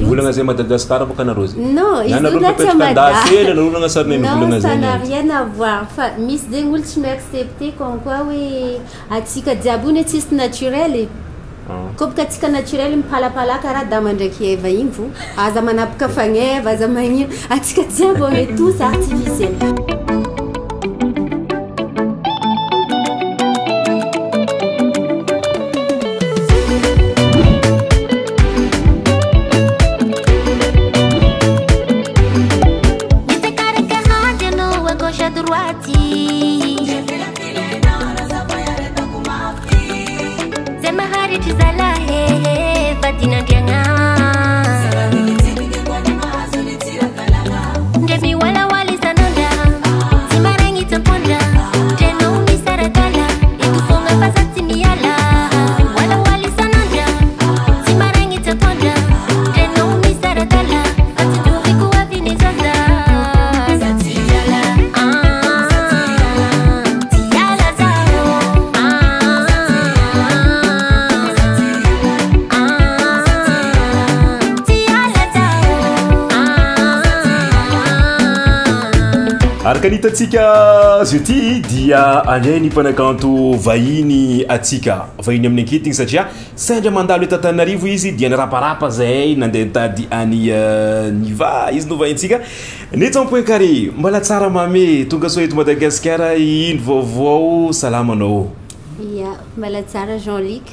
volagna zay Madagascar baka nareo zay. Non, izy volagna sarina volagna zay. Ça n'a rien à voir. Fa misy zegny olo tsy mi-accepter comme quoi hoe atsika jiaby ony tsisy naturel. Comme baka atsika naturel mipalapalaka raha da mandraky eva igny vo aza manapaka fagneva aza magnino atsika jiaby on est tous artificiels. Kanitatsika zety dia andray ny mpanakanto vahiny atsika vahiny amin'ny ankitigny satria sendra mandalo eto Antananarivo izy dia niraparapa zay nandeha tady any Niva izy no vahintsika neto point carré mbala tsara mame tonga so eto Madagasikara ino vaovao salamanao ya mbala tsara Jean-Luc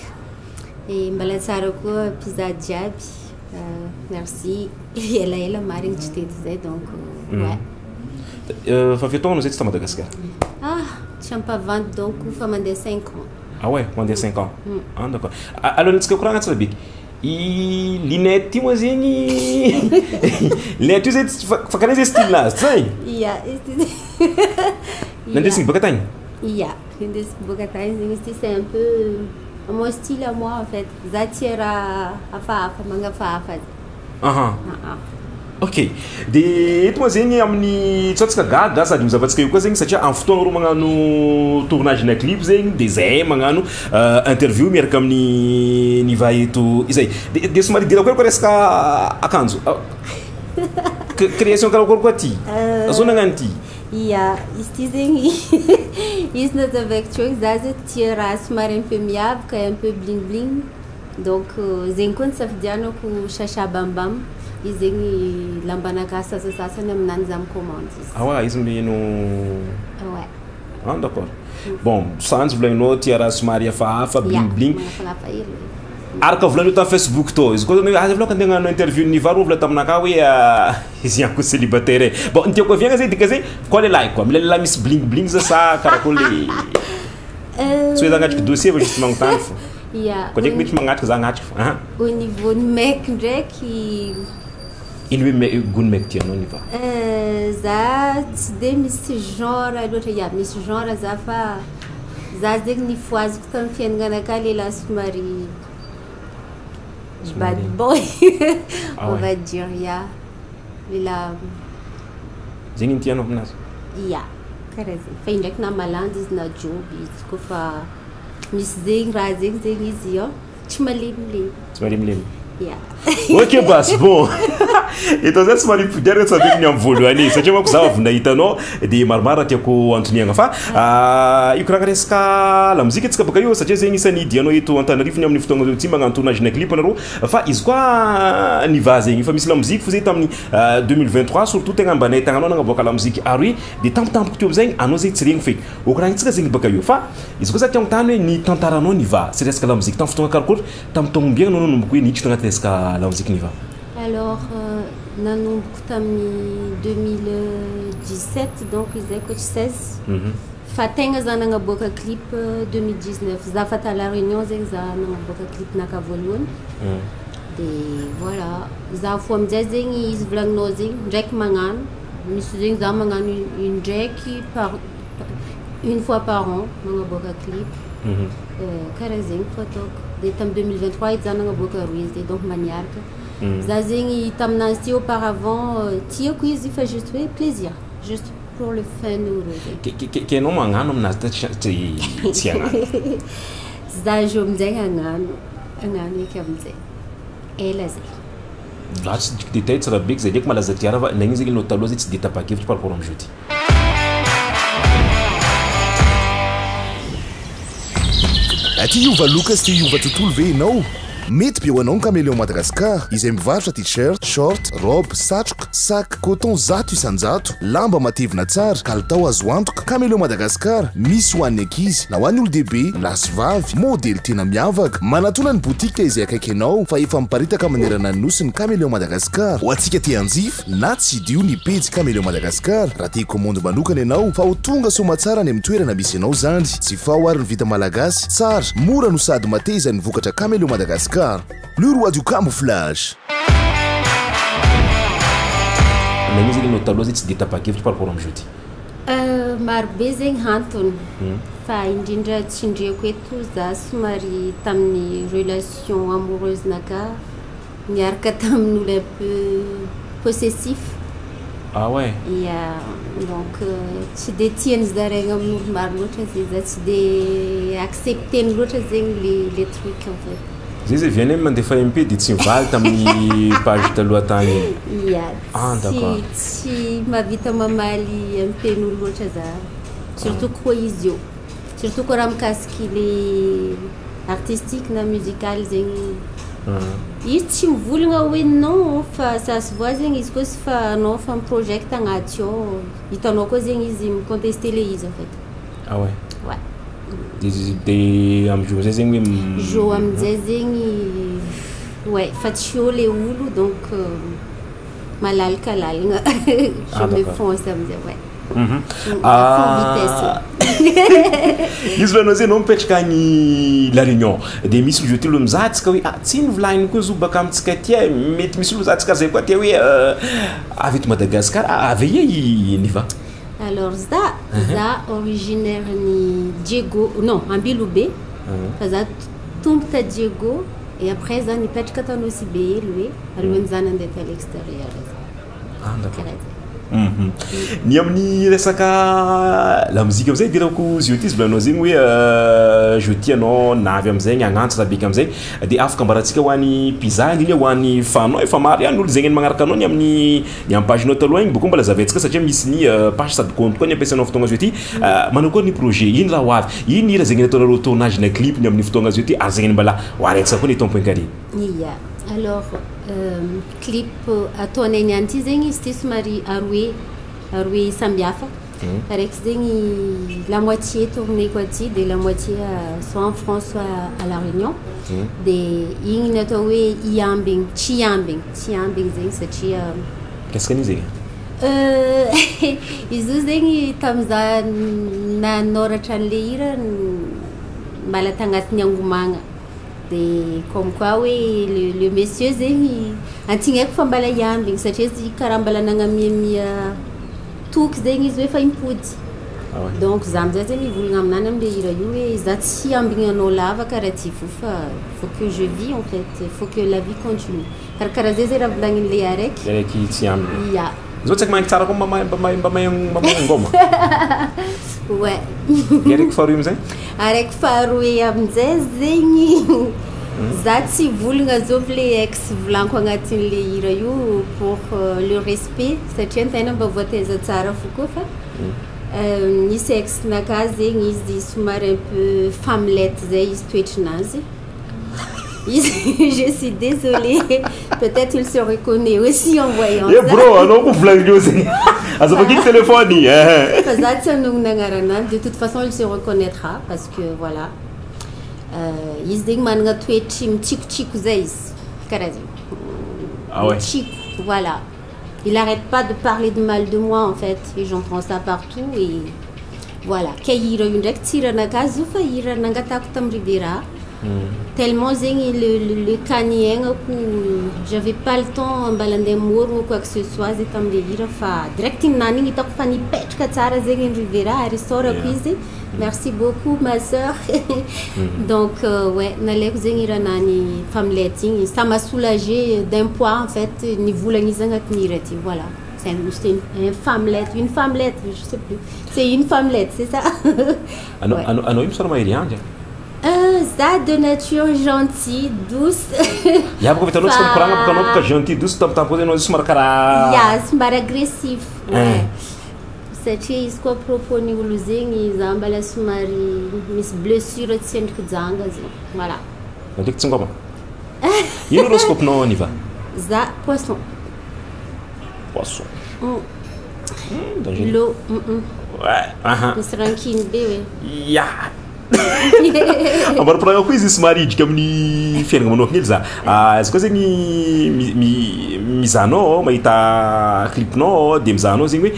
et mbala tsara koa pizza jiaby merci ela marigny tsy tety zay donc ouais. Fa fetaona zay tsy Madagascar. Tsy ampavandy donc fa mandeha 5 ans. Ah ouais, mandeha 5 ans. Ah d'accord. Alors nitsika koragna tsara biky. I linette mo zegny linette zay fa kana zay style nazy tsay. Ya, nandesiny baka tagny. Ya, nandesiny baka tagny zegny c'est un peu mon style à moi en fait. Za tira hafahafa magnafahafa. Ok, de eto moa zegny amin'ny tsatsika gaga sady mizavatsika io koa zegny satria amin'ny fotoagna roa magnano tournage na clip zegny de zay magnano interview miaraka amin'ny niva eto izay de somary dira koa resaka akanjo création karakory koa ty azo nagnano ty ya izy ty zegny izy nazavaiko za zay tia raha somary un peu miavaka un peu bling bling donc zegny koa nisafidianako chacha bambam izy zegny lambanaka sasasasany aminany za commande izy. Ah ouais, izy mino. Ouais. Ah d'accord. Bon, sans vouloir tia raha somary hafahafa bling bling. Araka volanio ta Facebook to izy koa aza vlog andeha hagnano interview ny varo vla taminaka hoe izy yanko célibataire. Bon, ny tiako aviagna zay dika zay koa lelahy koa milalala misy bling bling za sa karakôry le so zagnatrika dossier va juste magnontany fo. Ya. Koa ndraiky mety magnatrika za agnatrika fo. Au niveau ny mec ndraiky ino hoe gony mec tianao niva? Za tsy de misy genre loatra ya misy genre za fa za zegny nifoaziko tamin'ny fiainagnanaka lehilahy somary bad boy on va dire ya lehilahy zegny tianao aminazy? Ya karaha zegny fa indraiky na malandy izy na joby izy koa fa misy zegny raha zegny izy tsy malemilemy. Tsy malemilemy. Yeah. Ok bas bon. Eto zay somary pidiaraka tsabeko ny amin'ny voalohany satria manko za avy nahitanao de maromaro tiako antoniagna fa io karaha resaka la muzika tsika baka io satria zegny isan'ny idianao eto Antananarivo ny amin'ny fotoagna zao ty magnano tournage na clip anareo fa izy koa niva zegny fa misy la muzika fo zay tamin'ny 2023 surtout tegna mba nahitagnanao nagnaboaka la muzika aroy de tampotampoka teo zegny anao zay tsy regny feky okarahantsika zegny baka io fa izy koa za tiango tany hoe ny tantaranao niva sy resaka la muzika tamin'ny fotoagna karakory tamin'ny taognombiagna anao nomboko hoe niditra agnaty resaka la muzika niva? Alors nanomboka tamin'ny 2017 donc izay koa 16 fa tegna za nagnaboaka clip 2019 za fata la réunion zegny za nagnaboaka clip naka voalohany de voilà za fo aminjay zegny izy volagninao zegny ndraiky magnano misy zegny za magnano indraiky par une fois par an nagnaboaka clip karaha zegny fo ataoko de tamin'ny 2023 izy za nagnaboaka roy izy donc maniaraka za zegny taminazy ty auparavant tiako izy fa juste hoe plaisir juste pour le fun ke anao magnano aminazy tsy agnano za jo aminjay agnano eky aminjay ela zay za tsy détail tsara be zay ndraiky malaza tiara fa nagny zegny anao taloha zay tsy de tapa-kevitra par rapport am'jeudi. Aty Iova Lucas ty Iova tontolo ve ianao? Mety be ho anao ny Caméléon Madagascar izay mivarotra t-shirt, short, robe, satroka, sac, coton zato isanjato, lamba matevina tsara, kalitao azo antoka. Caméléon Madagascar misy ho an'ny ankizy na ho an'ny olo-dehibe, lasy-vavy, modely tena miavaka. Manatona ny botika izay akaiky anao fa efa miparitaka manerana ny nosy ny Caméléon Madagascar. Ho antsika te hanjifa na tsy dio ny pejy Caméléon Madagascar raha te commande manokana ianao fa ho tonga somatsara ny amin'ny toerana misy ianao zany. Tsy fao ary ny vita malagasy tsara, mora no sady mateza ny vokatra Caméléon Madagascar. Le roi du camouflage. Nagny zegny anao taloha zay tsy de tapa-kevitra par rapport am'jeudi. Marobe zegny antony fa indrindra tsindriako eto za somary tamin'ny relation amoureuse naka niaraka tamin'olo un peu possessif. Ah ouais. Donc tsy de tiany zareo amin'olo maro loatra zay za tsy de accepteny loatra zegny les trucs en fait. Zay zay viany mandefa MP de tsy mivaly tamin'ny page taloha tagny. D'accord. Tsy mavita mamaly MP-n'olo loatra za. Surtout koa izy io. Surtout koa raha mikasiky le artistique na musical zegny. Izy tsy mivolagna hoe non fa ça se voit zegny izy koa sy fa anao fa miprojecte agnaty ao. Hitanao koa zegny izy micontester le izy en fait. Ah ouais. Ouais. De am'jour zay zegny hoe jo am'zay zegny ouais fa tsy eo le olo donc malalaka lalagna. Je me fonce am'zay ouais. Izy anao zay anao mipetraka agny La Réunion de misy jeudi lo mizahatsika hoe tsy nivolagniny koa zo baka amitsika ty mety misy olo zahatsika zay koa ty hoe avy eto Madagascar avy ia niva. Alors za originaire ni Diego non Ambilobe fa za tombo ta Diego et après za nipetraka tano si be lui alony za nandeha à l'extérieur. D'accord. Ny amin'ny resaka la musique am'zay dirako jeudi volanao zegny hoe jeudi anao navy am'zay agnantsy raha beky am'zay de afaka ambaratsika ho an'ny pizza iny ho an'ny fanao efa maro ihany olo zegny magnaraka anao ny amin'ny pagenao taloha igny boko mbola zaventsika satria misy ny page sady compte koa ny ampiasanao fotoagna jeudi manao koa ny projet iny raha ho avy iny raha zegny ataonareo tournage na clip ny amin'ny fotoagna jeudi zegny mbala ho araiksa koa ny tompoinkary. Alors clip ataonay niany ty zegny izy ty somary aroe sambihafa araiky zegny la moitié tourné quoi ty de la moitié soit en France soit à La Réunion de igny natao hoe iambigny tsy iambigny zegny satria qu'est-ce que ni zegny izy io zegny tamiza nanoratra an'le hira mbala tagnatiny angomagna de comme quoi oui le monsieur zegny antignaiko fa mbala iambigny satria izy karaha mbala nagnamiamia toky zegny izy hoe fa impody. Donc za am'zay zegny mivolagna aminany am'le hira io hoe za tsy iambigny anao lava karaha ty fo fa faut que je vis en fait, faut que la vie continue karaha zay raha volagnin'le araiky tsy iambigny. Zao tsy magnano tsara koa mba ngoma. Ouais. Araiky faharoy am'zay? Araiky faharoy am'zay zegny za tsy volagna zovy le ex volaniko agnatin'le hira io pour le respect satria antegna mba voateza tsara fo koa fa nisy ex naka zegny izy somary un peu femmelette zay izy toetrinazy. Je suis désolée, peut-être il se reconnaît aussi en voyant ça. Bro, alors vous voulez aussi. Alors vous quittez le téléphone. De toute façon, il se reconnaîtra parce que voilà. Il dit ah ouais. Voilà. Il n'arrête pas de parler de mal de moi en fait et j'entends ça partout et voilà. Tellement le canien j'avais pas le temps balandé mort ou quoi que ce soit c'est comme les hira fa direct nani ni tak fani petka tsara zegny Rivera restaurant quiz. Merci beaucoup ma sœur. Donc ouais naleko zegny nani familette ça m'a soulagé d'un poids en fait ni volagny zagnatiny hira ty voilà. C'est une femmelette, je sais plus. C'est une femmelette, c'est ça. Ano im sara mahery anja. ça de nature gentille, douce. Il y a beaucoup de choses qui sont gentilles, douces, top, posé somary karaha. Yeah, somary agressif. Ouais. Satria izy koa propos-ny olo zegny za mbala somary misy blessure tsy endriky janga zegny. Voilà. Ndraiky tsy ngoma. Ino horoscope-nao Niva? Za poisson. Poisson. L'eau. Ouais. Misy rankiny be hoe. Yeah. Ambaraparaga koa izy somary idrika amin'ny fiainana manokana ely za. Izy koa zegny mizahanao mahita clipnao dia mizahanao zegny hoe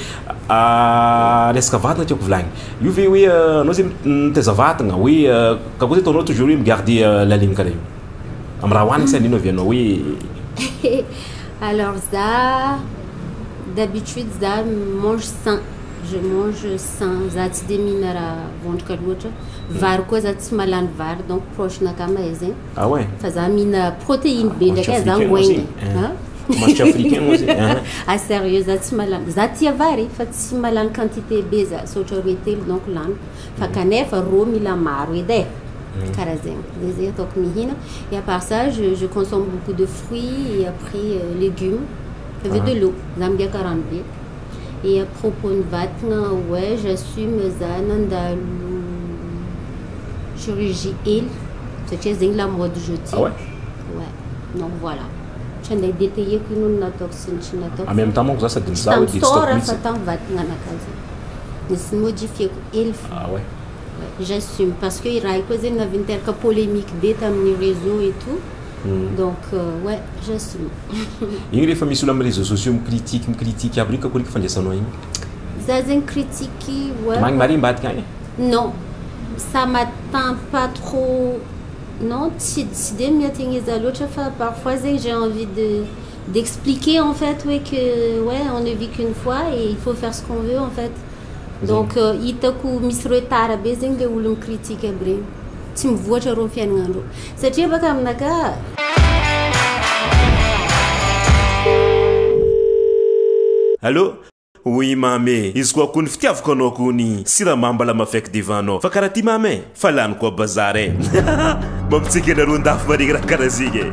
resaka vatana tiako volagny. Io ve hoe anao zegny mitaiza vatana hoe ka koa ataonao toujours hoe migarder la ligne karaha io. Amin'ny raha hohaniny sany ino avianao hoe Alors ça, d'habitude ça mange sain. Je mange sain. Ça tsy de mihina raha vondroka loatra. Vary koa za tsy malany vary donc proche nakama zegny. Ah ouais. Fa za mihina protéine be ndraiky za ngoigny. Marché africain moi aussi. Ah sérieux za tsy malany. Za tia vary fa tsy malany quantité be za. Sotra roe telo donc lany. Fa kanefa rô mila maro edy e. Karaha zegny. Des ataoko mihina. Et à part ça, je consomme beaucoup de fruits et après légumes. Avec de l'eau. Za migiaka rano be. Et à propos de vatana, ouais, j'assume ça nandalo chirurgie elle. C'est la mode jeudi. Ah ouais? Ouais. Donc voilà. Je n'ai détaillé que nous n'avons pas. En même temps, ça c'est des ça ou des stocks. Je modifié elle. Ah ouais. J'assume parce qu'il y a une polémique bêta sur les réseaux et tout. Donc, ouais, j'assume. Il y a des familles sur les réseaux sociaux me critiquent, il y a beaucoup de gens qui font ça. Ça critique, ouais. Non, ça m'attend pas trop. Non, parfois j'ai envie d'expliquer en fait ouais, que ouais, on ne vit qu'une fois et il faut faire ce qu'on veut en fait. Donc, il y a des retard à baiser de ou le critique après. Tu me vois, je reviens en haut. C'est tu vas comme naka. Allô? Oui, mamé. Izy koa kony fitiavako anao kony siramamy mbala mafaiky divanao. Fa karaha ty mamé, fa lany koa bazary e. Mampitsika anareo andafy marigny raha karaha zigny.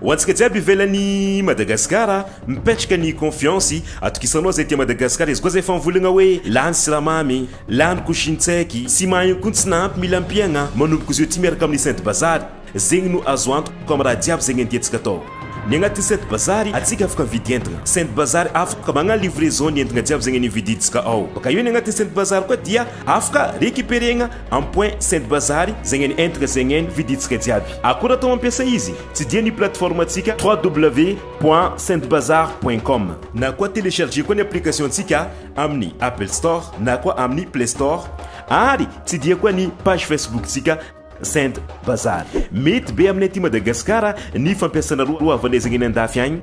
Ho antsika jiaby ivelany Madagasikara, mipetraka ny confiance atokisanao zay tia Madagasikara. Izy koa zay efa mivolagna hoe lany siramamy, lany kosintsaky, sy mahigny koa tsy nahampy mila ampiagna manomboka izy io ty miaraka amin'ny Sainte Bazary. Zegny no azo antoko amin'ny raha jiaby zegny antiantsika atao. Ny agnaty Sainte Bazary atsika afaka mividy entagna. Sainte Bazary afaka magnano livraison ny entagna jiaby zegny nividitsika ao. Baka io ny agnaty Sainte Bazary koa dia afaka récupérena en point Sainte Bazary zegny ny entagna zegny viditsika jiaby. Akora atao mampiasa izy tsy dia ny plateforme atsika www.saintebazar.com na koa télécharger koa ny application atsika amin'ny Apple Store na koa amin'ny Play Store ary tsy dia koa ny page Facebook tsika Sainte Bazary. Mety be amin'ny aty Madagasikara ny fampiasana roa avanay zegny eny andafy agny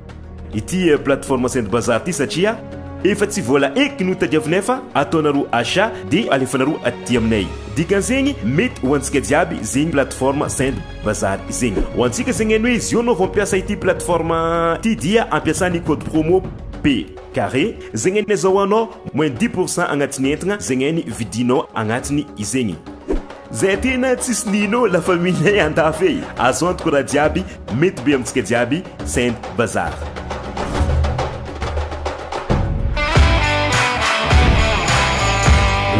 ity plateforme Sainte Bazary ty satria efa tsy vola eky no tadiavinay fa ataonareo achat de alefanareo aty aminay. Dikan'zegny mety ho antsika jiaby zegny plateforme Sainte Bazary zegny. Ho antsika zegny eny hoe izy io anao vao mampiasa ity plateforme ty dia ampiasany code promo P carré zegny eny azahoanao moins 10% agnatin'ny entagna zegny eny vidinao agnatiny izegny. Zay tena tsisy nino la famille andafy azo antoko raha jiaby mety be amintsika jiaby Sainte Bazary.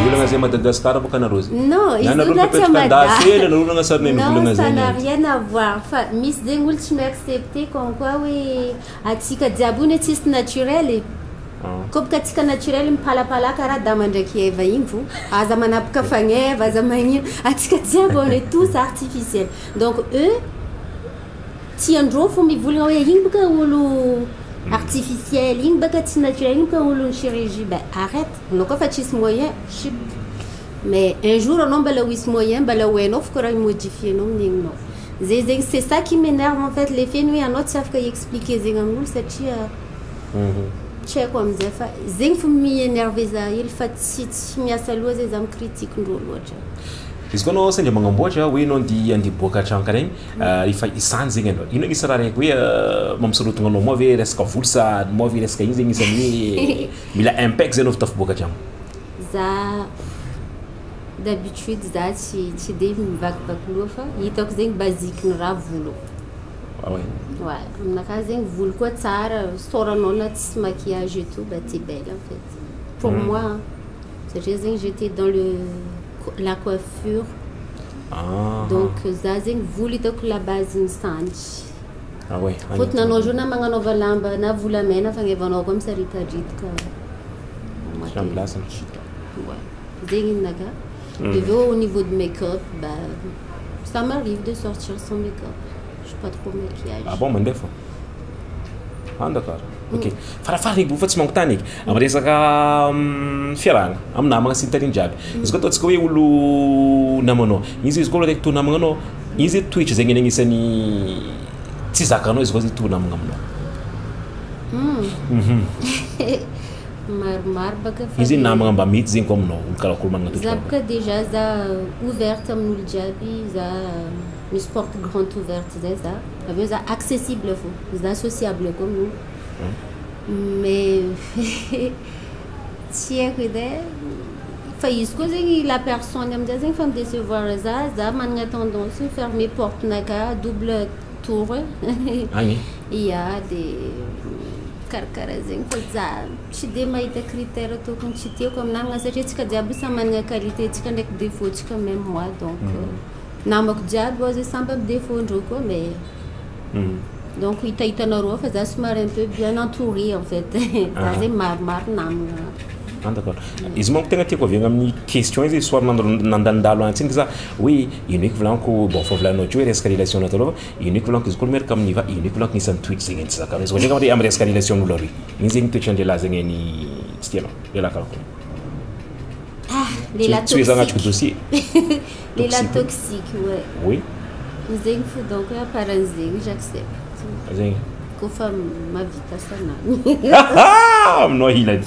Volagna zay Madagascar boka anareo zay. Non, izy io ça n'a rien à voir. Fa misy zegny olo tsy accepter comme quoi oui atsika jiaby ony tsisy naturel. Comme katika naturel mipalapalaka raha dama ndraiky eva igny vo aza manapaka fagneva aza magnino atsika jiaby on est tous artificiels. Donc eux tiandreo fo mivolagna hoe igny baka olo artificiel igny baka tsy naturel igny baka olo chirurgie. Ben arrête, anao koa fa tsisy moyen mais un jour anao mbala wisy moyen mbala hoenao fo raha modifienao amin'igninao. Zay zegny c'est ça qui m'énerve en fait le fait hoe anao tsy afaka expliquer zegny amin'olo satria tchè comme ça fa zegny fo mi-énervé za hely fa tsy miasa loha zay za micritique-ndreo loatra. Izy koa anao sendra magnamboatra hoe anao andiboaka an-trano karaha igny efa isany zegny anao. Ino agnisy raha raiky hoe mampisorotogna anao moa ve resaka voly sa moa ve resaka igny zegny isan'ny hoe mila impec zay anao fa tafiboaka an-trano. Za d'habitude za tsy de mivakivaky loha fa hitako zegny basique ny raha volo ouais aminakahy zegny volo koa tsara soranao na tsy maquillage et tout t'es belle en fait pour moi satria zegny j'étais dans la coiffure donc za zegny volo hitako la base ny sandry fotony anao jo na magnanaova lamba na volamena fagnevanao koa misaritaritra zegny naka de au niveau de make-up ça m'arrive de sortir sans make-up je suis pas trop maquillage bon mandeha fo d'accord ok farafara eky fa tsy mangotany eky amin'ny resaka fiarahana amin'ny namagna sy ny tariny jiaby izy koa ataontsika hoe olo namanao izy koa raiky to namagna anao izy toetra zegny agnisan'ny tsy zakanao izy koa zay to namagna aminao maromaro baka izy namagna mba mety zegny koa aminao olo karakory managna toetra za baka déjà za ouverte amin'olo jiaby za misy porte grande ouverte zay za aveo za accessible fo za sociable koa amin'olo mais tsy haiko edy fa izy koa zegny la personne amizay zegny fa midécevoir za managna tendance fermer porte naka double tour ia de karakara zegny fa za tsy de mahita critère tokony tsy tiako aminamagna satria tsika jiaby samy managna qualité tsika ndraiky défaut tsika même moi donc namako jiaby ozy samby amy défaut ndreo koa mais donc hitahitanareo fa za somary un peu bien entouré en fait za zegny maromaro namagna d'accord izy manko tegna tiako aviagna amin'ny question izy soir nandalindalo antsika za hoe ino eky volaniko bon fa volanao tsy hoe resaka relation natao aloha ino eky volaniko izy koa miaraka aminiva ino eky volaniko nisan'ny toetra zegny tsy zakana izy koa ndraiky amy resaka relation n'olo aroy iny zegny toetra lehilahy zegny ny tsy tianao lehilahy karakôry tsy hoe zanatriko dossier lehilahy toxique ouais oui zegny fo donc aparan'zegny j'accepte zegny kofa mavita sanany aminao hilany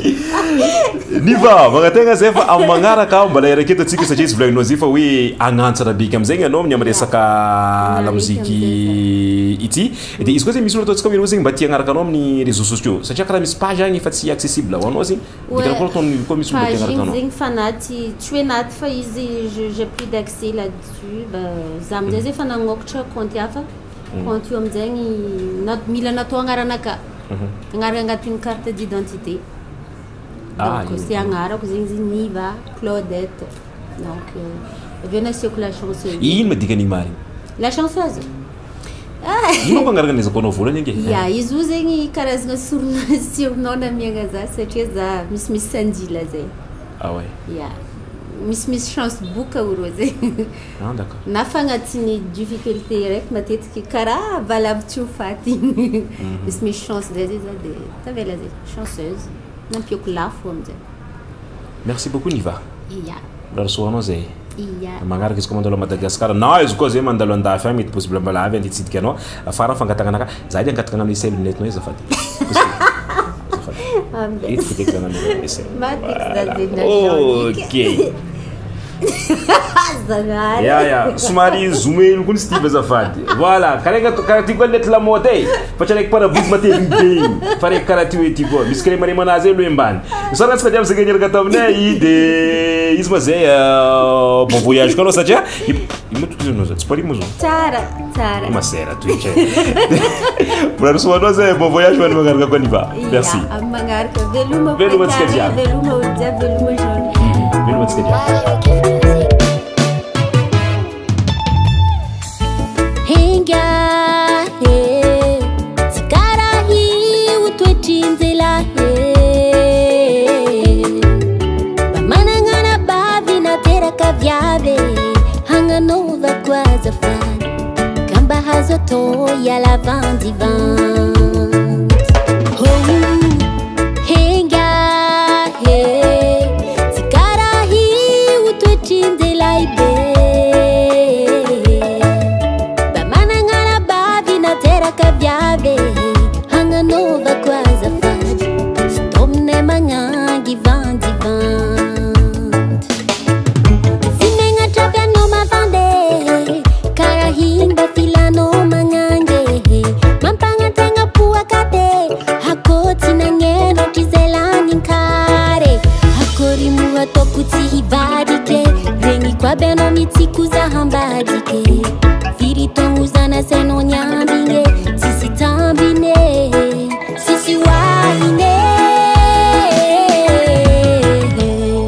niva magnategna zay fa amin'ny magnaraka mbola eraketo atsika satria izy volagnao zay fa hoe agnantsara biky amizegny anao amin'ny amy resaka lamoziky ity de izy koa zay misy olo ataontsika hoe anao zegny mba tia agnaraka anao amin'ny réseaux sociaux satria karaha misy page agny efa tsy accessible ho anao zegny dikarakory ataony koa misy olo mba tia agnaraka anao zegny fa naty tsy hoe naty fa izy j'ai plus d'accès là-dessus za amizay zay fa nagnokatra compte hafa compte io amizegny mila natao agnaranaka agnaraka agnatin'ny carte d'identité donc c'est agnarako zegny izy Niva Claudette donc aveo nasiako la chanceuse ino madika ny marigny la chanceuse ino magnaraka an'izako anao volany ange ya izy io zegny karazagna surnom namiagna za satria za misy sandila zay ouais ya misy chance boka oro zegny d'accord na fa agnatin'ny difficulté raiky matetiky karaha valavy ho faty misy chance zay za de tavela zay chanceuse nampiako lafo amizay merci beaucoup Niva ia rahasoanao zay ia magnaraka izy koa mandalo Madagascar na izy koa zay mandalo andafy agny mety possible mbala avy antitsidiky anao afara fangatagna anaka za edy angatagna amin'ny sel lunette no zafady ok ya somary zoomelo koa nisy tiva zafady voilà karaha ty koa lety lamode e fa tsy araiky paraboky matevigny be igny fa raiky karaha ty hoe ty koa misy kare marema anazy aloha ambany sanatsika diaby zay gagneraka taminay de izy ma zay bon voyage koa anao satria imatotranao za tsy pari moa zo tsara masera toetra mbola zay bon voyage many magnaraka koa Niva merci magnaraka veloma tsika jiaby veloma jaune veloma tsika jiaby Toya la vendivante henga sikarahi utwechinde laibe bamanangana bavi na tera kavyave hanganova kwaza fadi stomne mangangi vendivante sinenga trapya no mavande karahinda filano mangange mampanga tenga mitiku za hambadike viritonguzana seno nyambinge sisi tambine sisi waine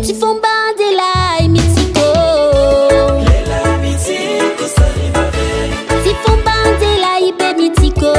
tifombandela imitiko tifombandela ibe mitiko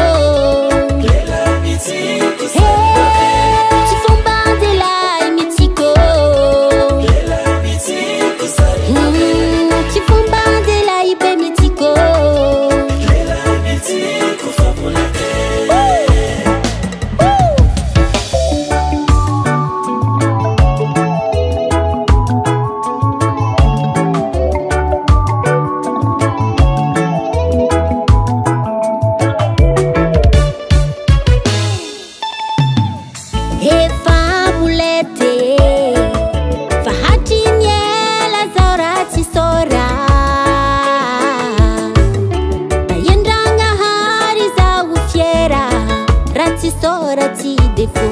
Sora ti defo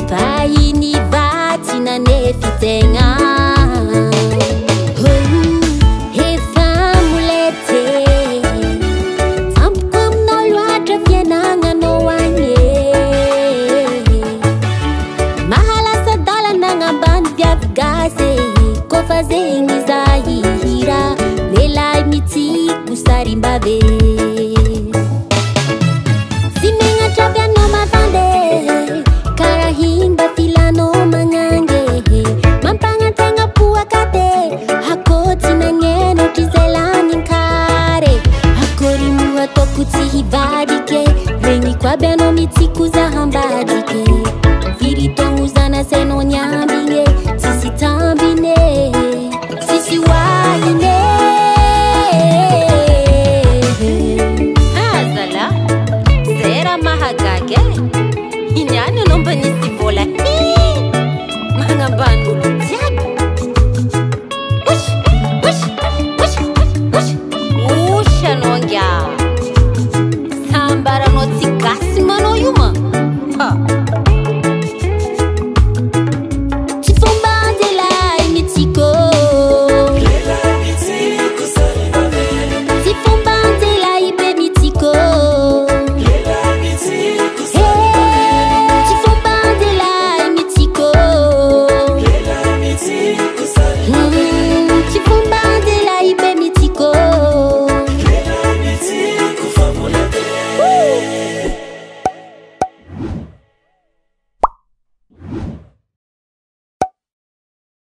vai ni vati na nefitenga